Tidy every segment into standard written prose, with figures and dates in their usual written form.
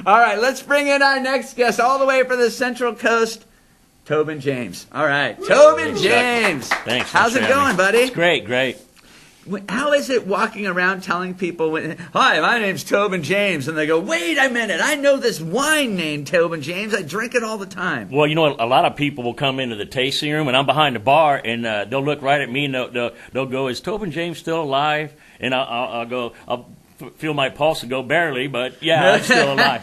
All right, let's bring in our next guest all the way from the Central Coast, Tobin James. All right, Tobin James. Thanks. How's it going, buddy? It's great. How is it walking around telling people, hi, my name's Tobin James, and they go, wait a minute, I know this wine named Tobin James. I drink it all the time. Well, a lot of people will come into the tasting room, and I'm behind the bar, and they'll look right at me, and they'll go, is Tobin James still alive? And I'll go, I'll feel my pulse and go, barely, but yeah, I'm still alive.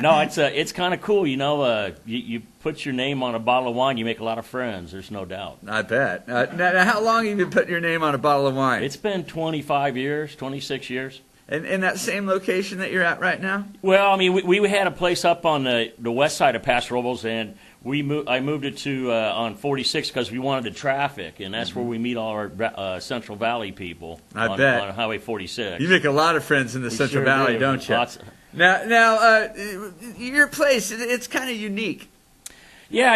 No, it's kind of cool, you put your name on a bottle of wine, you make a lot of friends, there's no doubt. I bet. Now, how long have you been putting your name on a bottle of wine? It's been 25 years, 26 years. In that same location that you're at right now? Well, I mean, we had a place up on the west side of Paso Robles, and I moved it to on 46 because we wanted the traffic, and that's where we meet all our Central Valley people. I bet. On Highway 46. You make a lot of friends in the Central Valley, don't you? Now, your place, it's kind of unique. Yeah,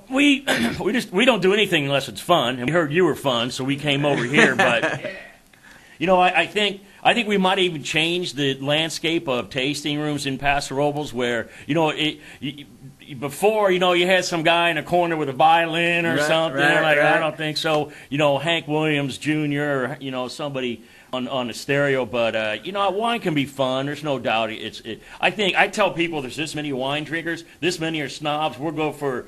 we don't do anything unless it's fun, and we heard you were fun, so we came over here. But I think we might even change the landscape of tasting rooms in Paso Robles, where before you had some guy in a corner with a violin or something. Right. I don't think so. Hank Williams Jr. or somebody on the stereo, but wine can be fun. There's no doubt. I tell people there's this many wine drinkers, this many are snobs. We'll go for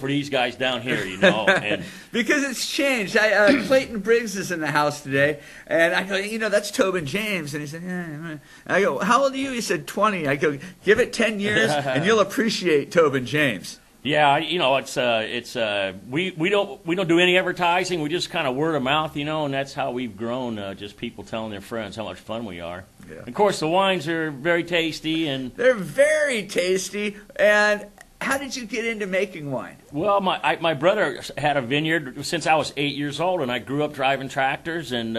these guys down here, and because it's changed. Clayton Briggs is in the house today, and I go, that's Tobin James, and he said, yeah. I go, how old are you? He said 20. I go, give it 10 years, and you'll appreciate Tobin James. Yeah, we don't do any advertising. We just kind of word of mouth, and that's how we've grown. Just people telling their friends how much fun we are. Yeah. Of course, the wines are very tasty, and they're very tasty. And how did you get into making wine? Well, my brother had a vineyard since I was 8 years old, and I grew up driving tractors and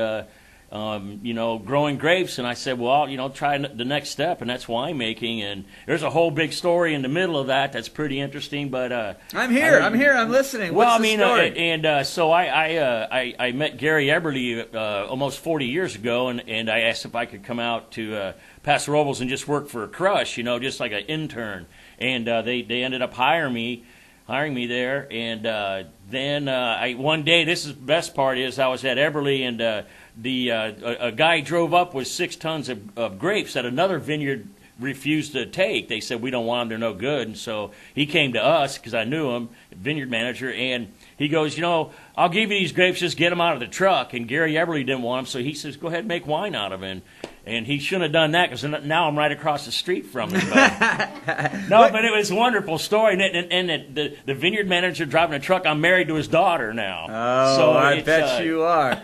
growing grapes, and I said, well, try the next step, and that's winemaking. And there's a whole big story in the middle of that's pretty interesting. But I'm here, I'm listening. What's the story? So I met Gary Eberly almost 40 years ago, and I asked if I could come out to Paso Robles and just work for a crush, just like an intern. And they ended up hiring me there. And then one day, this is the best part is I was at Eberly, and a guy drove up with 6 tons of grapes that another vineyard refused to take. They said, we don't want them, they're no good. And so he came to us because I knew him, vineyard manager, and he goes, I'll give you these grapes, just get them out of the truck. And Gary Eberly didn't want them, so he says, go ahead and make wine out of it. And he shouldn't have done that because now I'm right across the street from him. But it was a wonderful story. And the vineyard manager driving a truck, I'm married to his daughter now. Oh, so I bet you are.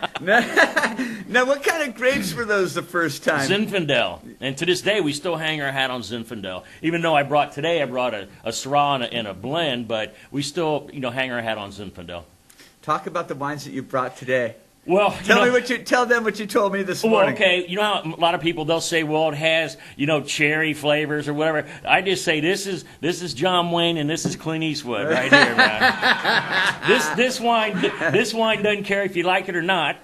Now, what kind of grapes were those the first time? Zinfandel. And to this day, we still hang our hat on Zinfandel. Even though I brought a Syrah and a blend, but we still hang our hat on Zinfandel. Talk about the wines that you brought today. Well, tell them what you told me this morning. Okay, how a lot of people they'll say, well, it has cherry flavors or whatever. I just say this is John Wayne and this is Clint Eastwood right here, man. this wine doesn't care if you like it or not.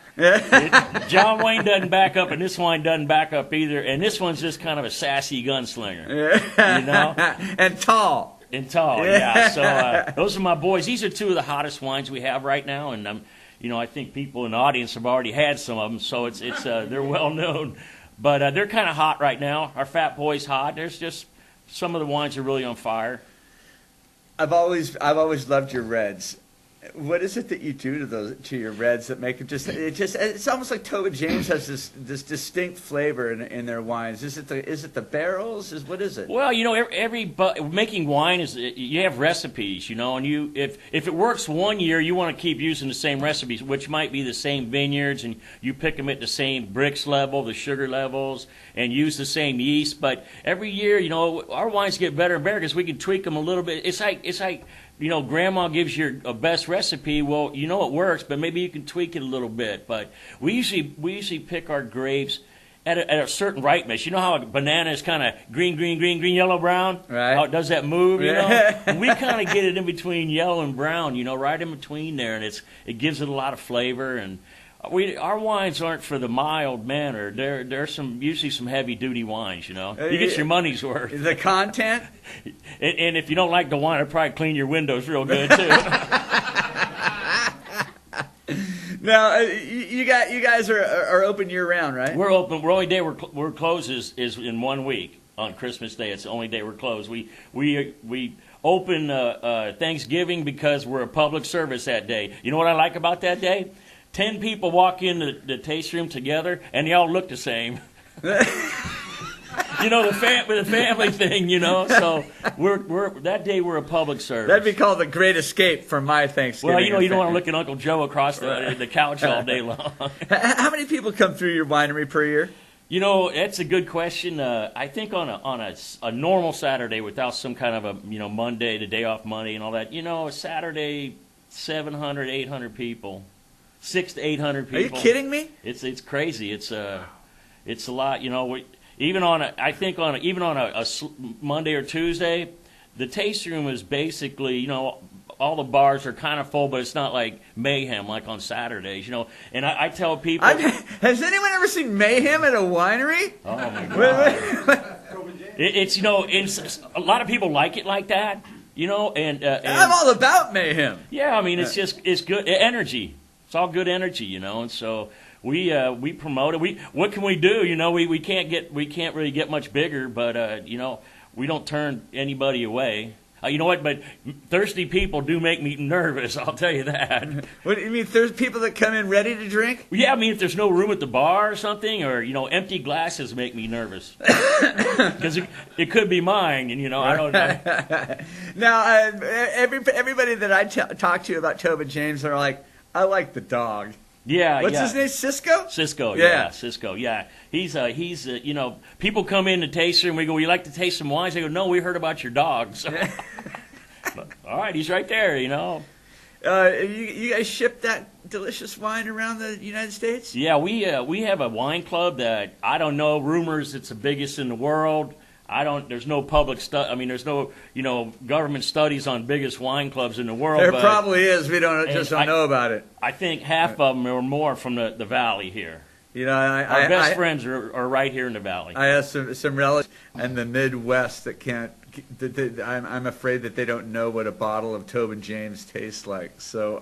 John Wayne doesn't back up, and this wine doesn't back up either. And this one's just kind of a sassy gunslinger, and tall. Yeah. So those are my boys. These are 2 of the hottest wines we have right now, and I think people in the audience have already had some of them, so it's they're well known. But they're kind of hot right now. Our Fat Boy's hot. There's just some of the wines are really on fire. I've always loved your reds. What is it that you do to your reds that make them it's almost like Tobin James has this distinct flavor in their wines. Is it the barrels? What is it? Well, making wine is you have recipes, and if it works one year, you want to keep using the same recipes, which might be the same vineyards, and you pick them at the same bricks level, the sugar levels, and use the same yeast. But every year, our wines get better and better because we can tweak them a little bit. It's like Grandma gives you a best recipe. Well, it works, but maybe you can tweak it a little bit. But we usually pick our grapes at a certain ripeness. You know how a banana is kind of green, yellow, brown? Right. How it does that move, And we kind of get it in between yellow and brown, right in between there, and it gives it a lot of flavor. And Our wines aren't for the mild manner. There's usually some heavy duty wines. You get your money's worth. The content. And if you don't like the wine, I'll probably clean your windows real good too. Now, you guys are open year round, right? We're open. The only day we're closed is in 1 week on Christmas Day. It's the only day we're closed. We open Thanksgiving because we're a public service that day. You know what I like about that day? 10 people walk in the taste room together, and they all look the same. The family thing, So we're that day we're a public service. That'd be called the Great Escape from my Thanksgiving. Well, you don't want to look at Uncle Joe across the couch all day long. How many people come through your winery per year? That's a good question. I think on a normal Saturday without some kind of a Monday, the day off Monday and all that. A Saturday, 700, 800 people. 600 to 800 people. Are you kidding me? It's crazy. It's a lot. Even on a Monday or Tuesday, the taste room is basically all the bars are kind of full, but it's not like mayhem like on Saturdays. And I tell people, has anyone ever seen mayhem at a winery? Oh my God! It's a lot of people like it like that. And I'm all about mayhem. Yeah, it's good energy. It's all good energy, and so we promote it. What can we do? We can't really get much bigger, but we don't turn anybody away. You know what? But thirsty people do make me nervous. I'll tell you that. What do you mean? There's people that come in ready to drink? Yeah, if there's no room at the bar or something, or empty glasses make me nervous because it could be mine, and I don't know. Now, everybody that I talk to about Tobin James are like, I like the dog. Yeah. What's his name? Cisco? Cisco. Yeah. Cisco. Yeah. He's people come in to taste him. We go, you like to taste some wines? They go, no, we heard about your dogs. All right, he's right there. You guys ship that delicious wine around the United States? Yeah, we have a wine club that I don't know. Rumors it's the biggest in the world. There's no public there's no government studies on biggest wine clubs in the world. There probably is. We don't know about it. I think half of them or more from the valley here. Our best friends are right here in the valley. I have some relatives in the Midwest that can't. I'm afraid that they don't know what a bottle of Tobin James tastes like. So,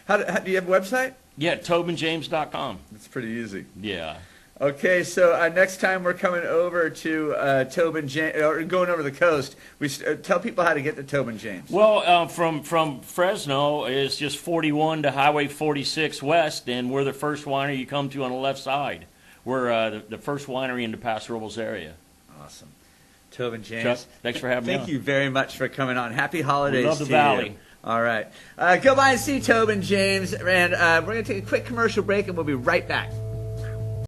how do you have a website? Yeah, TobinJames.com. It's pretty easy. Yeah. Okay, so next time we're coming over to Tobin James, or going over the coast, we tell people how to get to Tobin James. Well, from Fresno is just 41 to Highway 46 west, and we're the first winery you come to on the left side. We're the first winery in the Paso Robles area. Awesome. Tobin James. Chuck, thanks for having me on. Thank you very much for coming on. Happy holidays we love the to valley. You. All right. Go by and see Tobin James, and we're going to take a quick commercial break, and we'll be right back.